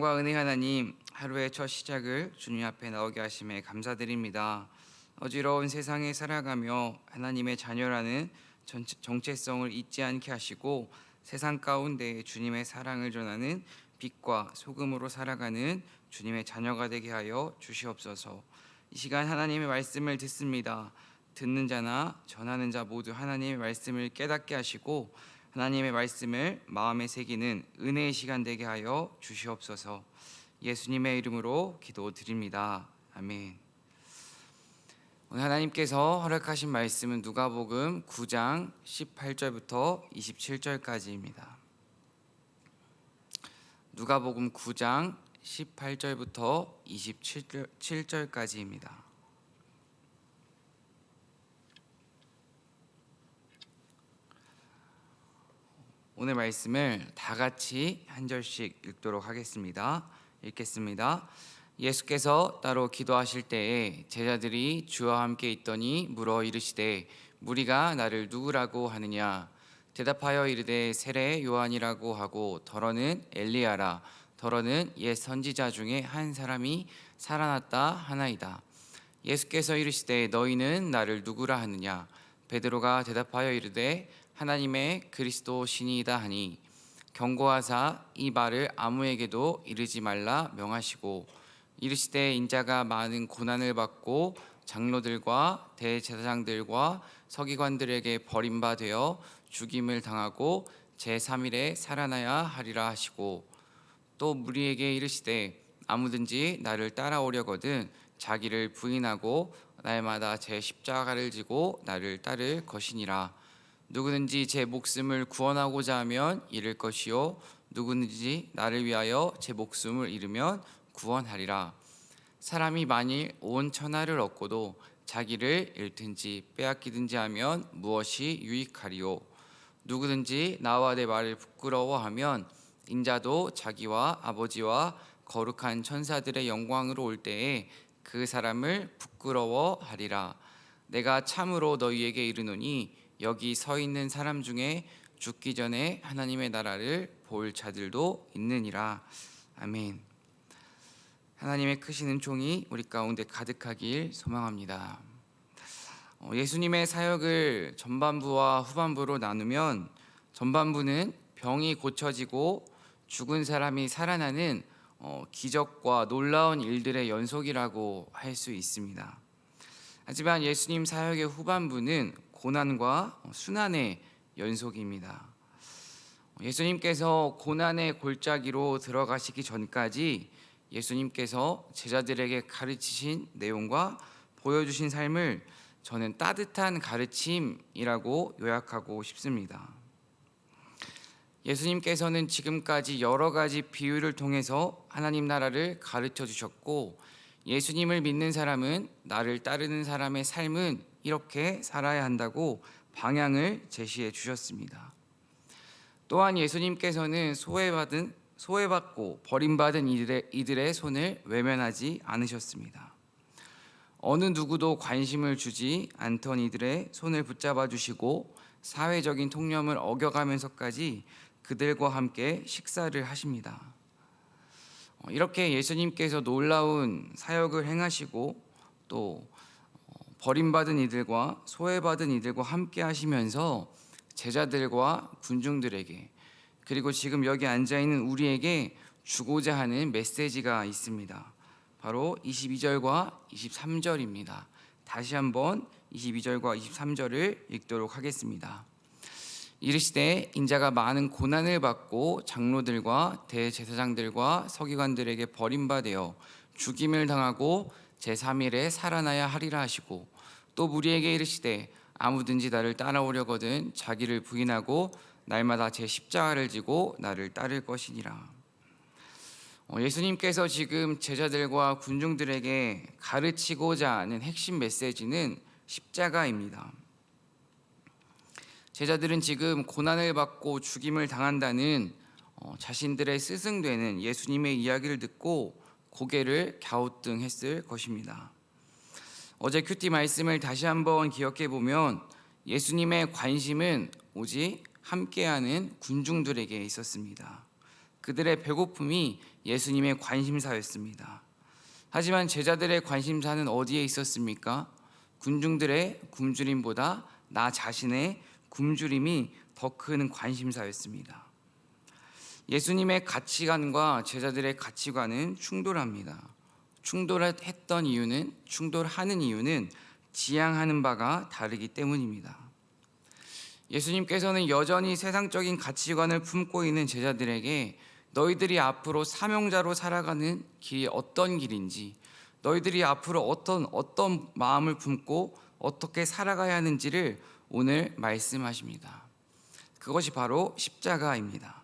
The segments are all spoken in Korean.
사랑과 은혜 하나님, 하루의 첫 시작을 주님 앞에 나오게 하심에 감사드립니다. 어지러운 세상에 살아가며 하나님의 자녀라는 정체성을 잊지 않게 하시고 세상 가운데 주님의 사랑을 전하는 빛과 소금으로 살아가는 주님의 자녀가 되게 하여 주시옵소서. 이 시간 하나님의 말씀을 듣습니다. 듣는 자나 전하는 자 모두 하나님의 말씀을 깨닫게 하시고 하나님의 말씀을 마음에 새기는 은혜의 시간 되게 하여 주시옵소서. 예수님의 이름으로 기도드립니다. 아멘. 오늘 하나님께서 허락하신 말씀은 누가복음 9장 18절부터 27절까지입니다. 누가복음 9장 18절부터 27절까지입니다. 오늘 말씀을 다 같이 한 절씩 읽도록 하겠습니다. 읽겠습니다. 예수께서 따로 기도하실 때에 제자들이 주와 함께 있더니 물어 이르시되 무리가 나를 누구라고 하느냐? 대답하여 이르되 세례 요한이라고 하고 더러는 엘리야라 더러는 옛 선지자 중에 한 사람이 살아났다 하나이다. 예수께서 이르시되 너희는 나를 누구라 하느냐? 베드로가 대답하여 이르되 하나님의 그리스도 신이다 하니 경고하사 이 말을 아무에게도 이르지 말라 명하시고 이르시되 인자가 많은 고난을 받고 장로들과 대제사장들과 서기관들에게 버림받아 죽임을 당하고 제3일에 살아나야 하리라 하시고 또 무리에게 이르시되 아무든지 나를 따라오려거든 자기를 부인하고 날마다 제 십자가를 지고 나를 따를 것이니라. 누구든지 제 목숨을 구원하고자 하면 잃을 것이요 누구든지 나를 위하여 제 목숨을 잃으면 구원하리라. 사람이 만일 온 천하를 얻고도 자기를 잃든지 빼앗기든지 하면 무엇이 유익하리요? 누구든지 나와 내 말을 부끄러워하면 인자도 자기와 아버지와 거룩한 천사들의 영광으로 올 때에 그 사람을 부끄러워하리라. 내가 참으로 너희에게 이르노니 여기 서 있는 사람 중에 죽기 전에 하나님의 나라를 볼 자들도 있느니라. 아멘. 하나님의 크신 은총이 우리 가운데 가득하길 소망합니다. 예수님의 사역을 전반부와 후반부로 나누면 전반부는 병이 고쳐지고 죽은 사람이 살아나는 기적과 놀라운 일들의 연속이라고 할 수 있습니다. 하지만 예수님 사역의 후반부는 고난과 순환의 연속입니다. 예수님께서 고난의 골짜기로 들어가시기 전까지 예수님께서 제자들에게 가르치신 내용과 보여주신 삶을 저는 따뜻한 가르침이라고 요약하고 싶습니다. 예수님께서는 지금까지 여러 가지 비유를 통해서 하나님 나라를 가르쳐 주셨고 예수님을 믿는 사람은 나를 따르는 사람의 삶은 이렇게 살아야 한다고 방향을 제시해 주셨습니다. 또한 예수님께서는 소외받고 버림받은 이들의 손을 외면하지 않으셨습니다. 어느 누구도 관심을 주지 않던 이들의 손을 붙잡아 주시고 사회적인 통념을 어겨가면서까지 그들과 함께 식사를 하십니다. 이렇게 예수님께서 놀라운 사역을 행하시고 또 버림받은 이들과 소외받은 이들과 함께 하시면서 제자들과 군중들에게 그리고 지금 여기 앉아있는 우리에게 주고자 하는 메시지가 있습니다. 바로 22절과 23절입니다. 다시 한번 22절과 23절을 읽도록 하겠습니다. 이르시되 인자가 많은 고난을 받고 장로들과 대제사장들과 서기관들에게 버림받아 죽임을 당하고 제3일에 살아나야 하리라 하시고 또 무리에게 이르시되 아무든지 나를 따라오려거든 자기를 부인하고 날마다 제 십자가를 지고 나를 따를 것이니라. 예수님께서 지금 제자들과 군중들에게 가르치고자 하는 핵심 메시지는 십자가입니다. 제자들은 지금 고난을 받고 죽임을 당한다는 자신들의 스승되는 예수님의 이야기를 듣고 고개를 갸우뚱했을 것입니다. 어제 큐티 말씀을 다시 한번 기억해 보면 예수님의 관심은 오직 함께하는 군중들에게 있었습니다. 그들의 배고픔이 예수님의 관심사였습니다. 하지만 제자들의 관심사는 어디에 있었습니까? 군중들의 굶주림보다 나 자신의 굶주림이 더 큰 관심사였습니다. 예수님의 가치관과 제자들의 가치관은 충돌합니다. 충돌하는 이유는 지향하는 바가 다르기 때문입니다. 예수님께서는 여전히 세상적인 가치관을 품고 있는 제자들에게 너희들이 앞으로 사명자로 살아가는 길이 어떤 길인지, 너희들이 앞으로 어떤 마음을 품고 어떻게 살아가야 하는지를 오늘 말씀하십니다. 그것이 바로 십자가입니다.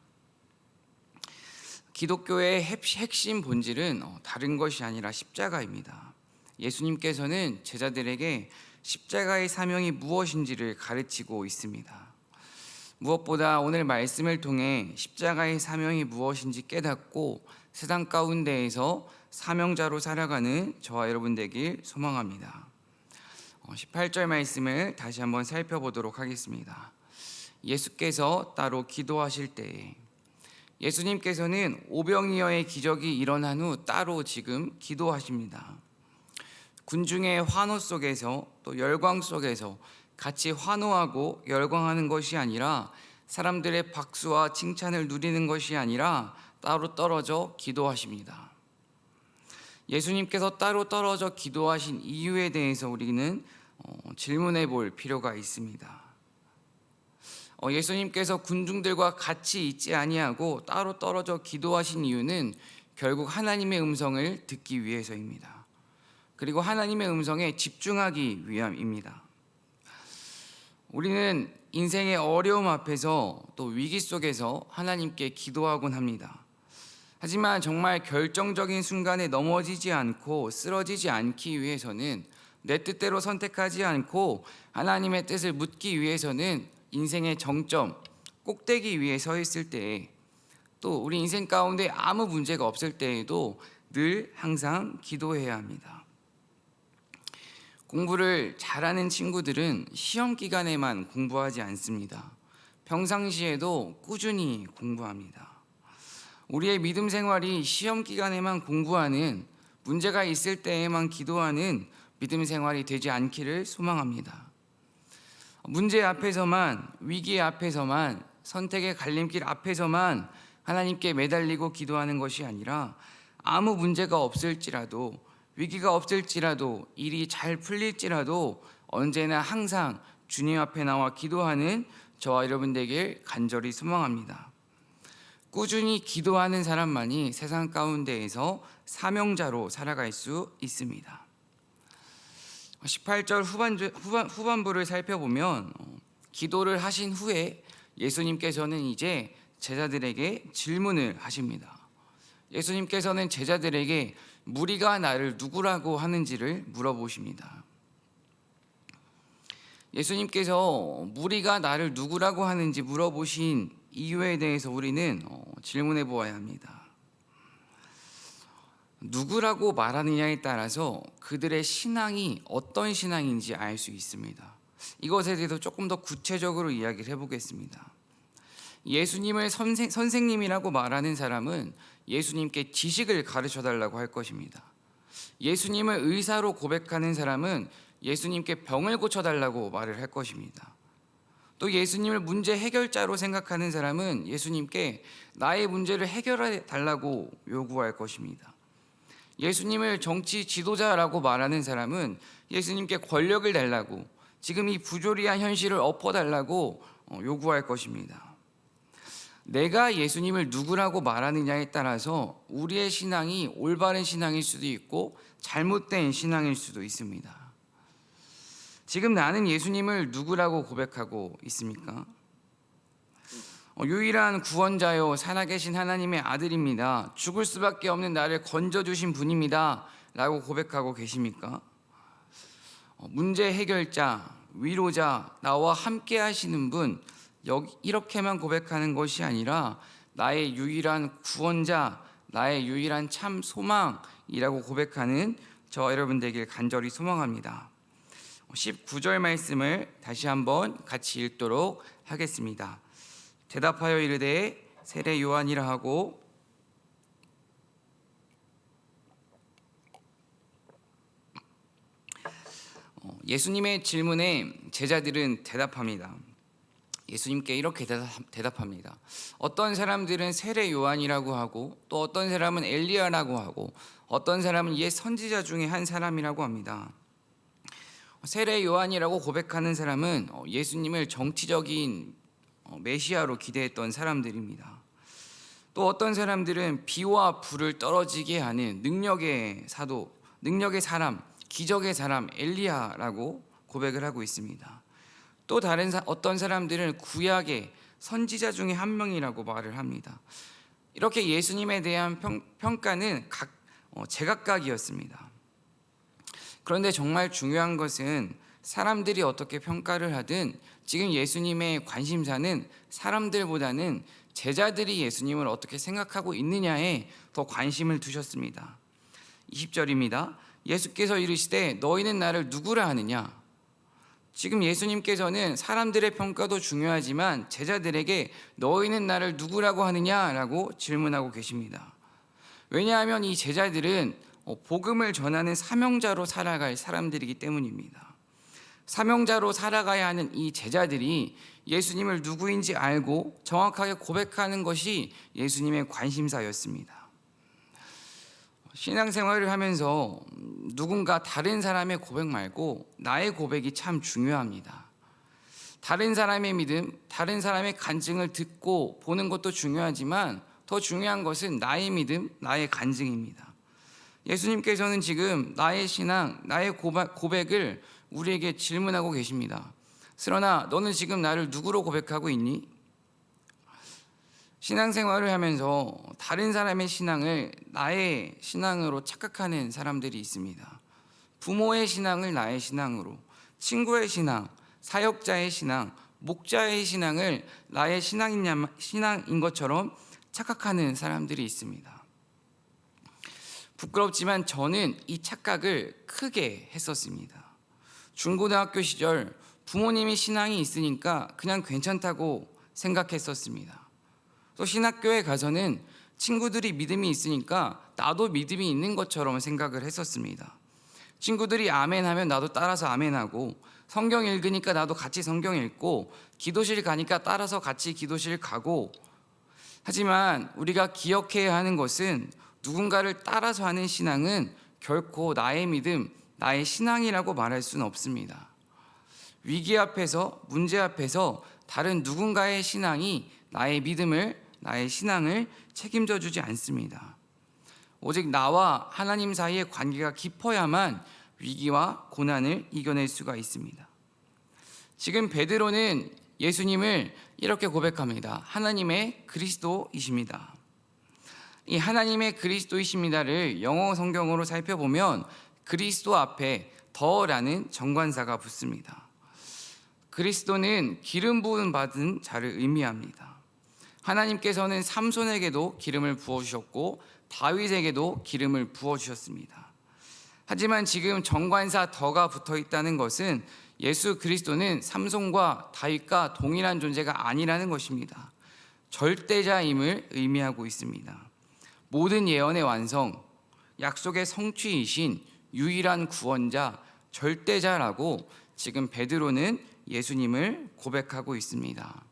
기독교의 핵심 본질은 다른 것이 아니라 십자가입니다. 예수님께서는 제자들에게 십자가의 사명이 무엇인지를 가르치고 있습니다. 무엇보다 오늘 말씀을 통해 십자가의 사명이 무엇인지 깨닫고 세상 가운데에서 사명자로 살아가는 저와 여러분 되길 소망합니다. 18절 말씀을 다시 한번 살펴보도록 하겠습니다. 예수께서 따로 기도하실 때에, 예수님께서는 오병이어의 기적이 일어난 후 따로 지금 기도하십니다. 군중의 환호 속에서 또 열광 속에서 같이 환호하고 열광하는 것이 아니라, 사람들의 박수와 칭찬을 누리는 것이 아니라 따로 떨어져 기도하십니다. 예수님께서 따로 떨어져 기도하신 이유에 대해서 우리는 질문해 볼 필요가 있습니다. 예수님께서 군중들과 같이 있지 아니하고 따로 떨어져 기도하신 이유는 결국 하나님의 음성을 듣기 위해서입니다. 그리고 하나님의 음성에 집중하기 위함입니다. 우리는 인생의 어려움 앞에서 또 위기 속에서 하나님께 기도하곤 합니다. 하지만 정말 결정적인 순간에 넘어지지 않고 쓰러지지 않기 위해서는, 내 뜻대로 선택하지 않고 하나님의 뜻을 묻기 위해서는 인생의 정점, 꼭대기 위에 서 있을 때에, 또 우리 인생 가운데 아무 문제가 없을 때에도 늘 항상 기도해야 합니다. 공부를 잘하는 친구들은 시험 기간에만 공부하지 않습니다. 평상시에도 꾸준히 공부합니다. 우리의 믿음 생활이 시험 기간에만 공부하는, 문제가 있을 때에만 기도하는 믿음 생활이 되지 않기를 소망합니다. 문제 앞에서만, 위기 앞에서만, 선택의 갈림길 앞에서만 하나님께 매달리고 기도하는 것이 아니라, 아무 문제가 없을지라도, 위기가 없을지라도, 일이 잘 풀릴지라도 언제나 항상 주님 앞에 나와 기도하는 저와 여러분 되길 간절히 소망합니다. 꾸준히 기도하는 사람만이 세상 가운데에서 사명자로 살아갈 수 있습니다. 18절 후반부를 살펴보면, 기도를 하신 후에 예수님께서는 이제 제자들에게 질문을 하십니다. 예수님께서는 제자들에게 무리가 나를 누구라고 하는지를 물어보십니다. 예수님께서 무리가 나를 누구라고 하는지 물어보신 이유에 대해서 우리는 질문해 보아야 합니다. 누구라고 말하느냐에 따라서 그들의 신앙이 어떤 신앙인지 알 수 있습니다. 이것에 대해서 조금 더 구체적으로 이야기를 해보겠습니다. 예수님을 선생님이라고 말하는 사람은 예수님께 지식을 가르쳐 달라고 할 것입니다. 예수님을 의사로 고백하는 사람은 예수님께 병을 고쳐달라고 말을 할 것입니다. 또 예수님을 문제 해결자로 생각하는 사람은 예수님께 나의 문제를 해결해 달라고 요구할 것입니다. 예수님을 정치 지도자라고 말하는 사람은 예수님께 권력을 달라고, 지금 이 부조리한 현실을 엎어달라고 요구할 것입니다. 내가 예수님을 누구라고 말하느냐에 따라서 우리의 신앙이 올바른 신앙일 수도 있고 잘못된 신앙일 수도 있습니다. 지금 나는 예수님을 누구라고 고백하고 있습니까? 유일한 구원자요 살아계신 하나님의 아들입니다. 죽을 수밖에 없는 나를 건져주신 분입니다 라고 고백하고 계십니까? 문제 해결자, 위로자, 나와 함께 하시는 분, 이렇게만 고백하는 것이 아니라 나의 유일한 구원자, 나의 유일한 참 소망이라고 고백하는 저 여러분 되길 간절히 소망합니다. 19절 말씀을 다시 한번 같이 읽도록 하겠습니다. 대답하여 이르되 세례 요한이라 하고 예수님의 질문에 제자들은 대답합니다. 예수님께 이렇게 대답합니다. 어떤 사람들은 세례 요한이라고 하고, 또 어떤 사람은 엘리야라고 하고, 어떤 사람은 옛 선지자 중에 한 사람이라고 합니다. 세례 요한이라고 고백하는 사람은 예수님을 정치적인 메시아로 기대했던 사람들입니다. 또 어떤 사람들은 비와 불을 떨어지게 하는 능력의 사도, 능력의 사람, 기적의 사람 엘리야라고 고백을 하고 있습니다. 또 다른 어떤 사람들은 구약의 선지자 중에 한 명이라고 말을 합니다. 이렇게 예수님에 대한 평가는 제각각이었습니다. 그런데 정말 중요한 것은 사람들이 어떻게 평가를 하든 지금 예수님의 관심사는 사람들보다는 제자들이 예수님을 어떻게 생각하고 있느냐에 더 관심을 두셨습니다. 20절입니다. 예수께서 이르시되 너희는 나를 누구라 하느냐? 지금 예수님께서는 사람들의 평가도 중요하지만 제자들에게 너희는 나를 누구라고 하느냐라고 질문하고 계십니다. 왜냐하면 이 제자들은 복음을 전하는 사명자로 살아갈 사람들이기 때문입니다. 사명자로 살아가야 하는 이 제자들이 예수님을 누구인지 알고 정확하게 고백하는 것이 예수님의 관심사였습니다. 신앙생활을 하면서 누군가 다른 사람의 고백 말고 나의 고백이 참 중요합니다. 다른 사람의 믿음, 다른 사람의 간증을 듣고 보는 것도 중요하지만 더 중요한 것은 나의 믿음, 나의 간증입니다. 예수님께서는 지금 나의 신앙, 나의 고백을 우리에게 질문하고 계십니다. 그러나 너는 지금 나를 누구로 고백하고 있니? 신앙생활을 하면서 다른 사람의 신앙을 나의 신앙으로 착각하는 사람들이 있습니다. 부모의 신앙을 나의 신앙으로, 친구의 신앙, 사역자의 신앙, 목자의 신앙을 나의 신앙인 것처럼 착각하는 사람들이 있습니다. 부끄럽지만 저는 이 착각을 크게 했었습니다. 중고등학교 시절 부모님이 신앙이 있으니까 그냥 괜찮다고 생각했었습니다. 또 신학교에 가서는 친구들이 믿음이 있으니까 나도 믿음이 있는 것처럼 생각을 했었습니다. 친구들이 아멘하면 나도 따라서 아멘하고, 성경 읽으니까 나도 같이 성경 읽고, 기도실 가니까 따라서 같이 기도실 가고. 하지만 우리가 기억해야 하는 것은 누군가를 따라서 하는 신앙은 결코 나의 믿음, 나의 신앙이라고 말할 수는 없습니다. 위기 앞에서, 문제 앞에서 다른 누군가의 신앙이 나의 믿음을, 나의 신앙을 책임져 주지 않습니다. 오직 나와 하나님 사이의 관계가 깊어야만 위기와 고난을 이겨낼 수가 있습니다. 지금 베드로는 예수님을 이렇게 고백합니다. 하나님의 그리스도이십니다. 이 하나님의 그리스도이십니다를 영어 성경으로 살펴보면 그리스도 앞에 더라는 정관사가 붙습니다. 그리스도는 기름 부음 받은 자를 의미합니다. 하나님께서는 삼손에게도 기름을 부어주셨고 다윗에게도 기름을 부어주셨습니다. 하지만 지금 정관사 더가 붙어 있다는 것은 예수 그리스도는 삼손과 다윗과 동일한 존재가 아니라는 것입니다. 절대자임을 의미하고 있습니다. 모든 예언의 완성, 약속의 성취이신 유일한 구원자, 절대자라고 지금 베드로는 예수님을 고백하고 있습니다.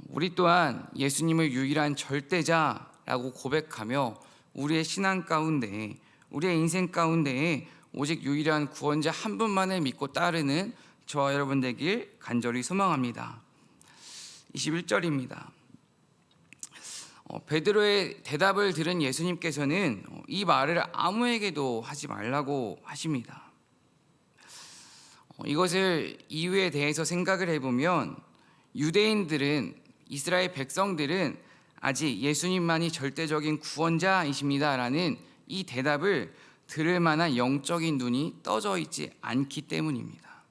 우리 또한 예수님을 유일한 절대자라고 고백하며 우리의 신앙 가운데, 우리의 인생 가운데에 오직 유일한 구원자 한 분만을 믿고 따르는 저와 여러분 되길 간절히 소망합니다. 21절입니다. 베드로의 대답을 들은 예수님께서는 이 말을 아무에게도 하지 말라고 하십니다. 이것을 이유에 대해서 생각을 해보면 유대인들은, 이스라엘 백성들은 아직 예수님만이 절대적인 구원자이십니다라는 이 대답을 들을 만한 영적인 눈이 떠져 있지 않기 때문입니다.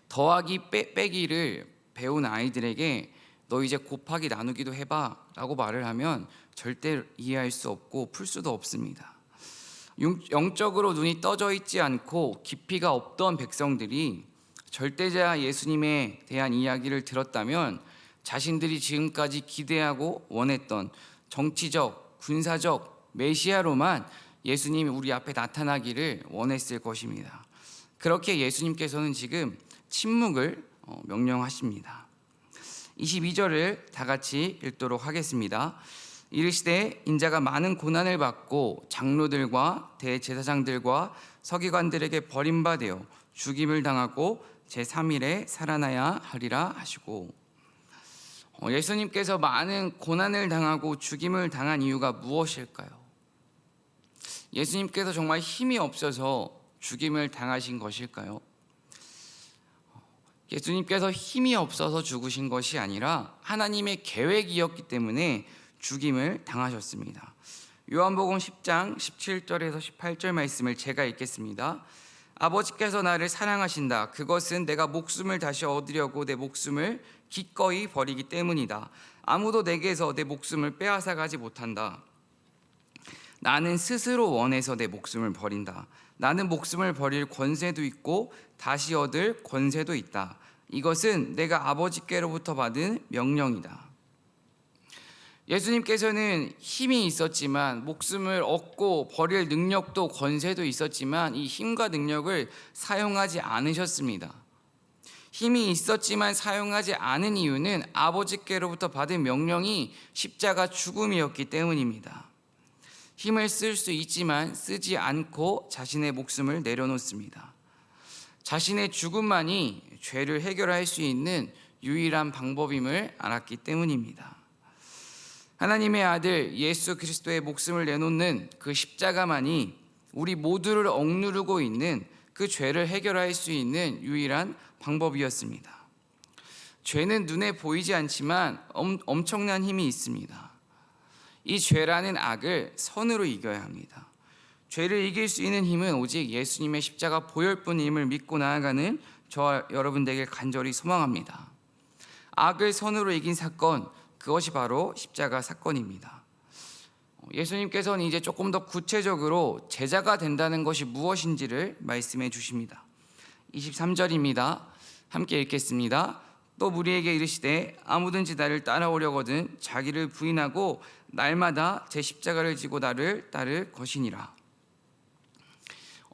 더하기 빼기를 배운 아이들에게 너 이제 곱하기 나누기도 해봐 라고 말을 하면 절대 이해할 수 없고 풀 수도 없습니다. 영적으로 눈이 떠져 있지 않고 깊이가 없던 백성들이 절대자 예수님에 대한 이야기를 들었다면 자신들이 지금까지 기대하고 원했던 정치적, 군사적 메시아로만 예수님이 우리 앞에 나타나기를 원했을 것입니다. 그렇게 예수님께서는 지금 침묵을 명령하십니다. 22절을 다 같이 읽도록 하겠습니다. 이르시되 인자가 많은 고난을 받고 장로들과 대제사장들과 서기관들에게 버림받아 죽임을 당하고 제3일에 살아나야 하리라 하시고, 예수님께서 많은 고난을 당하고 죽임을 당한 이유가 무엇일까요? 예수님께서 정말 힘이 없어서 죽임을 당하신 것일까요? 예수님께서 힘이 없어서 죽으신 것이 아니라 하나님의 계획이었기 때문에 죽임을 당하셨습니다. 요한복음 10장 17절에서 18절 말씀을 제가 읽겠습니다. 아버지께서 나를 사랑하신다. 그것은 내가 목숨을 다시 얻으려고 내 목숨을 기꺼이 버리기 때문이다. 아무도 내게서 내 목숨을 빼앗아 가지 못한다. 나는 스스로 원해서 내 목숨을 버린다. 나는 목숨을 버릴 권세도 있고 다시 얻을 권세도 있다. 이것은 내가 아버지께로부터 받은 명령이다. 예수님께서는 힘이 있었지만, 목숨을 얻고 버릴 능력도 권세도 있었지만 이 힘과 능력을 사용하지 않으셨습니다. 힘이 있었지만 사용하지 않은 이유는 아버지께로부터 받은 명령이 십자가 죽음이었기 때문입니다. 힘을 쓸 수 있지만 쓰지 않고 자신의 목숨을 내려놓습니다. 자신의 죽음만이 죄를 해결할 수 있는 유일한 방법임을 알았기 때문입니다. 하나님의 아들 예수 그리스도의 목숨을 내놓는 그 십자가만이 우리 모두를 억누르고 있는 그 죄를 해결할 수 있는 유일한 방법이었습니다. 죄는 눈에 보이지 않지만 엄청난 힘이 있습니다. 이 죄라는 악을 선으로 이겨야 합니다. 죄를 이길 수 있는 힘은 오직 예수님의 십자가 보혈뿐임을 믿고 나아가는 저와 여러분들에게 간절히 소망합니다. 악을 선으로 이긴 사건, 그것이 바로 십자가 사건입니다. 예수님께서는 이제 조금 더 구체적으로 제자가 된다는 것이 무엇인지를 말씀해 주십니다. 23절입니다. 함께 읽겠습니다. 또 무리에게 이르시되 아무든지 나를 따라오려거든 자기를 부인하고 날마다 제 십자가를 지고 나를 따를 것이니라.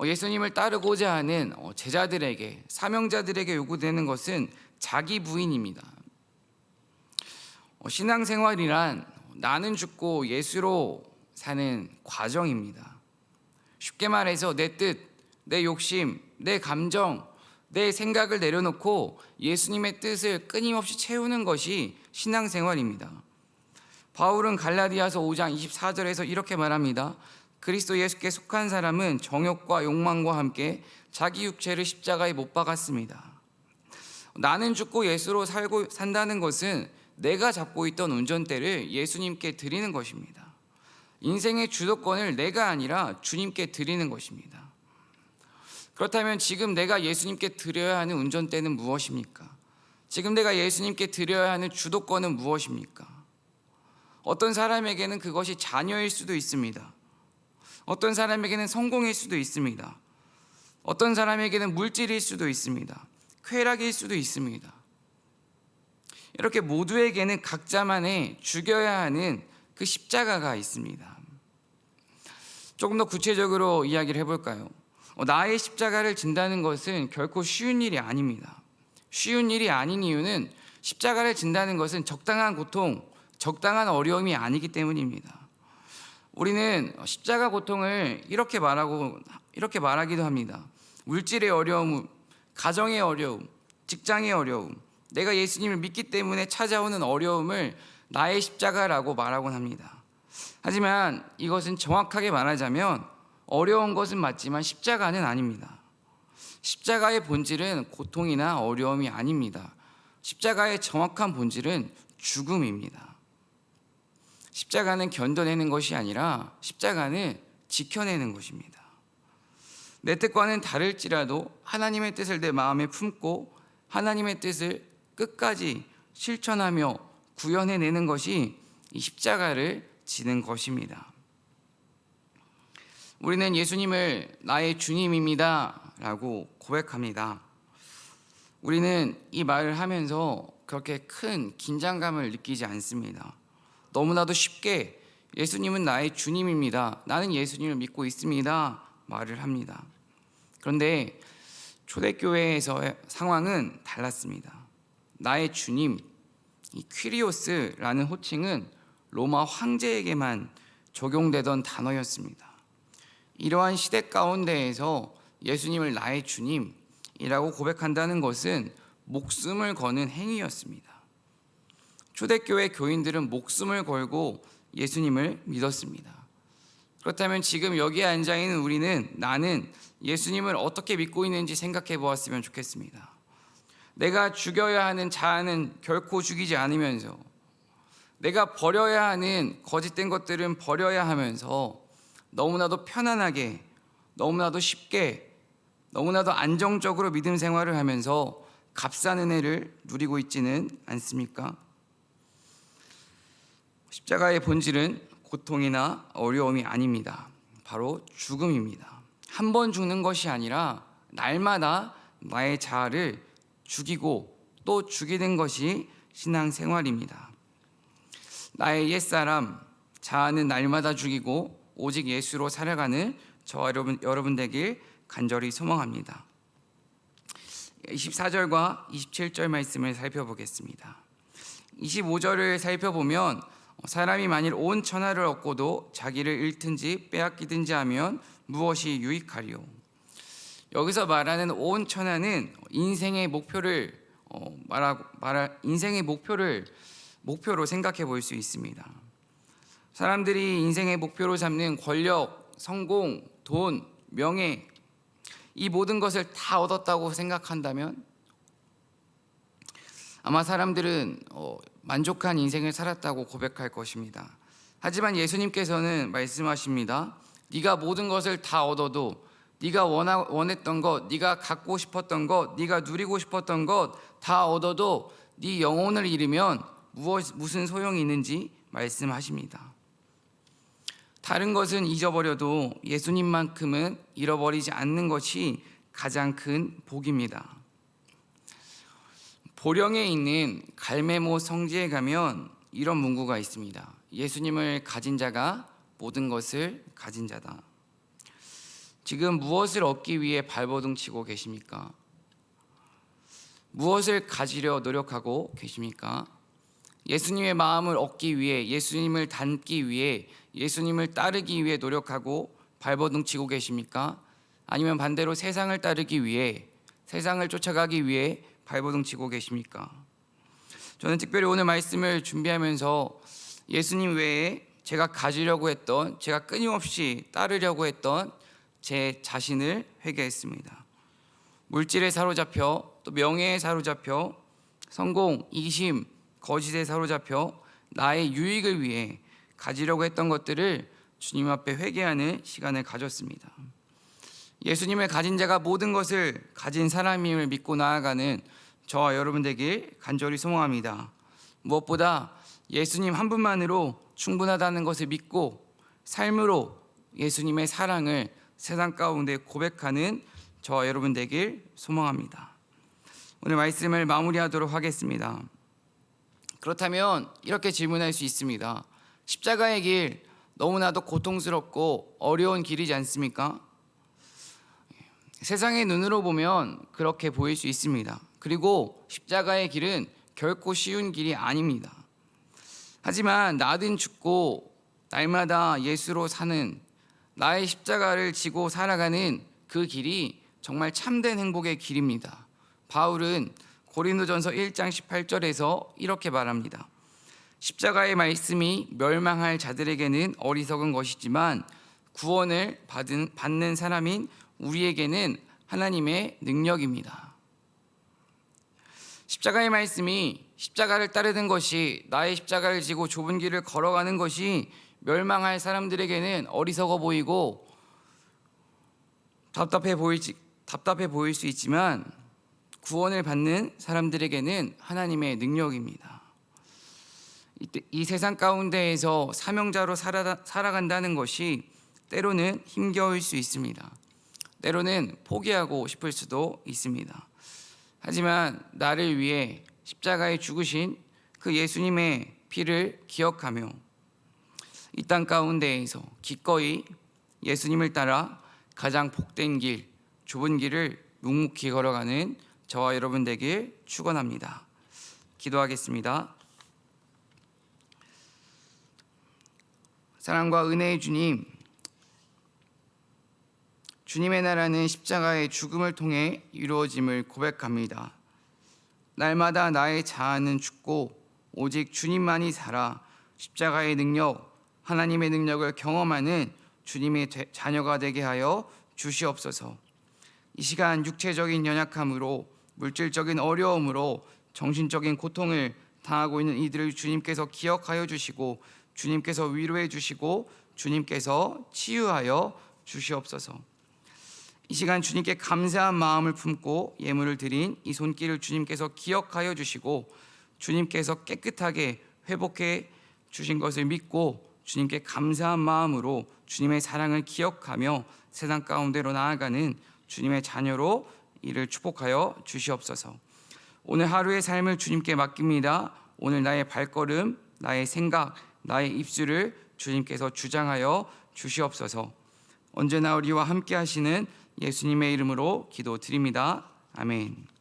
예수님을 따르고자 하는 제자들에게, 사명자들에게 요구되는 것은 자기 부인입니다. 신앙생활이란 나는 죽고 예수로 사는 과정입니다. 쉽게 말해서 내 뜻, 내 욕심, 내 감정, 내 생각을 내려놓고 예수님의 뜻을 끊임없이 채우는 것이 신앙생활입니다. 바울은 갈라디아서 5장 24절에서 이렇게 말합니다. 그리스도 예수께 속한 사람은 정욕과 욕망과 함께 자기 육체를 십자가에 못 박았습니다. 나는 죽고 예수로 산다는 것은 내가 잡고 있던 운전대를 예수님께 드리는 것입니다. 인생의 주도권을 내가 아니라 주님께 드리는 것입니다. 그렇다면 지금 내가 예수님께 드려야 하는 운전대는 무엇입니까? 지금 내가 예수님께 드려야 하는 주도권은 무엇입니까? 어떤 사람에게는 그것이 자녀일 수도 있습니다. 어떤 사람에게는 성공일 수도 있습니다. 어떤 사람에게는 물질일 수도 있습니다. 쾌락일 수도 있습니다. 이렇게 모두에게는 각자만의 죽여야 하는 그 십자가가 있습니다. 조금 더 구체적으로 이야기를 해볼까요? 나의 십자가를 진다는 것은 결코 쉬운 일이 아닙니다. 쉬운 일이 아닌 이유는 십자가를 진다는 것은 적당한 고통, 적당한 어려움이 아니기 때문입니다. 우리는 십자가 고통을 이렇게 말하기도 합니다. 물질의 어려움, 가정의 어려움, 직장의 어려움, 내가 예수님을 믿기 때문에 찾아오는 어려움을 나의 십자가라고 말하곤 합니다. 하지만 이것은 정확하게 말하자면 어려운 것은 맞지만 십자가는 아닙니다. 십자가의 본질은 고통이나 어려움이 아닙니다. 십자가의 정확한 본질은 죽음입니다. 십자가는 견뎌내는 것이 아니라 십자가는 지켜내는 것입니다. 내 뜻과는 다를지라도 하나님의 뜻을 내 마음에 품고 하나님의 뜻을 끝까지 실천하며 구현해내는 것이 이 십자가를 지는 것입니다. 우리는 예수님을 나의 주님입니다 라고 고백합니다. 우리는 이 말을 하면서 그렇게 큰 긴장감을 느끼지 않습니다. 너무나도 쉽게 예수님은 나의 주님입니다. 나는 예수님을 믿고 있습니다. 말을 합니다. 그런데 초대교회에서의 상황은 달랐습니다. 나의 주님, 이 퀴리오스라는 호칭은 로마 황제에게만 적용되던 단어였습니다. 이러한 시대 가운데에서 예수님을 나의 주님이라고 고백한다는 것은 목숨을 거는 행위였습니다. 초대교회 교인들은 목숨을 걸고 예수님을 믿었습니다. 그렇다면 지금 여기에 앉아있는 우리는 나는 예수님을 어떻게 믿고 있는지 생각해 보았으면 좋겠습니다. 내가 죽여야 하는 자아는 결코 죽이지 않으면서, 내가 버려야 하는 거짓된 것들은 버려야 하면서, 너무나도 편안하게, 너무나도 쉽게, 너무나도 안정적으로 믿음 생활을 하면서 값싼 은혜를 누리고 있지는 않습니까? 십자가의 본질은 고통이나 어려움이 아닙니다. 바로 죽음입니다. 한 번 죽는 것이 아니라 날마다 나의 자아를 죽이고 또 죽이는 것이 신앙생활입니다. 나의 옛사람, 자아는 날마다 죽이고 오직 예수로 살아가는 저와 여러분 되길 간절히 소망합니다. 24절과 27절 말씀을 살펴보겠습니다. 25절을 살펴보면 사람이 만일 온 천하를 얻고도 자기를 잃든지 빼앗기든지 하면 무엇이 유익하리요? 여기서 말하는 온 천하는 인생의 목표를 목표로 생각해 볼 수 있습니다. 사람들이 인생의 목표로 잡는 권력, 성공, 돈, 명예, 이 모든 것을 다 얻었다고 생각한다면 아마 사람들은 만족한 인생을 살았다고 고백할 것입니다. 하지만 예수님께서는 말씀하십니다. 네가 모든 것을 다 얻어도 네가 원했던 것, 네가 갖고 싶었던 것, 네가 누리고 싶었던 것 다 얻어도 네 영혼을 잃으면 무슨 소용이 있는지 말씀하십니다. 다른 것은 잊어버려도 예수님만큼은 잃어버리지 않는 것이 가장 큰 복입니다. 보령에 있는 갈매모 성지에 가면 이런 문구가 있습니다. 예수님을 가진 자가 모든 것을 가진 자다. 지금 무엇을 얻기 위해 발버둥 치고 계십니까? 무엇을 가지려 노력하고 계십니까? 예수님의 마음을 얻기 위해, 예수님을 닮기 위해, 예수님을 따르기 위해 노력하고 발버둥 치고 계십니까? 아니면 반대로 세상을 따르기 위해, 세상을 쫓아가기 위해 발버둥 치고 계십니까? 저는 특별히 오늘 말씀을 준비하면서 예수님 외에 제가 가지려고 했던, 제가 끊임없이 따르려고 했던 제 자신을 회개했습니다. 물질에 사로잡혀, 또 명예에 사로잡혀, 성공, 이심, 거짓에 사로잡혀 나의 유익을 위해 가지려고 했던 것들을 주님 앞에 회개하는 시간을 가졌습니다. 예수님을 가진 자가 모든 것을 가진 사람임을 믿고 나아가는 저와 여러분 되길 간절히 소망합니다. 무엇보다 예수님 한 분만으로 충분하다는 것을 믿고 삶으로 예수님의 사랑을 세상 가운데 고백하는 저와 여러분 되길 소망합니다. 오늘 말씀을 마무리하도록 하겠습니다. 그렇다면 이렇게 질문할 수 있습니다. 십자가의 길 너무나도 고통스럽고 어려운 길이지 않습니까? 세상의 눈으로 보면 그렇게 보일 수 있습니다. 그리고 십자가의 길은 결코 쉬운 길이 아닙니다. 하지만 나는 죽고 날마다 예수로 사는, 나의 십자가를 지고 살아가는 그 길이 정말 참된 행복의 길입니다. 바울은 고린도전서 1장 18절에서 이렇게 말합니다. 십자가의 말씀이 멸망할 자들에게는 어리석은 것이지만 구원을 받는 사람인 우리에게는 하나님의 능력입니다. 십자가의 말씀이, 십자가를 따르는 것이, 나의 십자가를 지고 좁은 길을 걸어가는 것이 멸망할 사람들에게는 어리석어 보이고 답답해 보일 수 있지만 구원을 받는 사람들에게는 하나님의 능력입니다. 이 세상 가운데에서 사명자로 살아간다는 것이 때로는 힘겨울 수 있습니다. 때로는 포기하고 싶을 수도 있습니다. 하지만 나를 위해 십자가에 죽으신 그 예수님의 피를 기억하며 이 땅 가운데에서 기꺼이 예수님을 따라 가장 복된 길, 좁은 길을 묵묵히 걸어가는 저와 여러분 되길 축원합니다. 기도하겠습니다. 사랑과 은혜의 주님, 주님의 나라는 십자가의 죽음을 통해 이루어짐을 고백합니다. 날마다 나의 자아는 죽고 오직 주님만이 살아 십자가의 능력, 하나님의 능력을 경험하는 주님의 자녀가 되게 하여 주시옵소서. 이 시간 육체적인 연약함으로, 물질적인 어려움으로 정신적인 고통을 당하고 있는 이들을 주님께서 기억하여 주시고, 주님께서 위로해 주시고, 주님께서 치유하여 주시옵소서. 이 시간 주님께 감사한 마음을 품고 예물을 드린 이 손길을 주님께서 기억하여 주시고, 주님께서 깨끗하게 회복해 주신 것을 믿고 주님께 감사한 마음으로 주님의 사랑을 기억하며 세상 가운데로 나아가는 주님의 자녀로 이를 축복하여 주시옵소서. 오늘 하루의 삶을 주님께 맡깁니다. 오늘 나의 발걸음, 나의 생각, 나의 입술을 주님께서 주장하여 주시옵소서. 언제나 우리와 함께 하시는 예수님의 이름으로 기도드립니다. 아멘.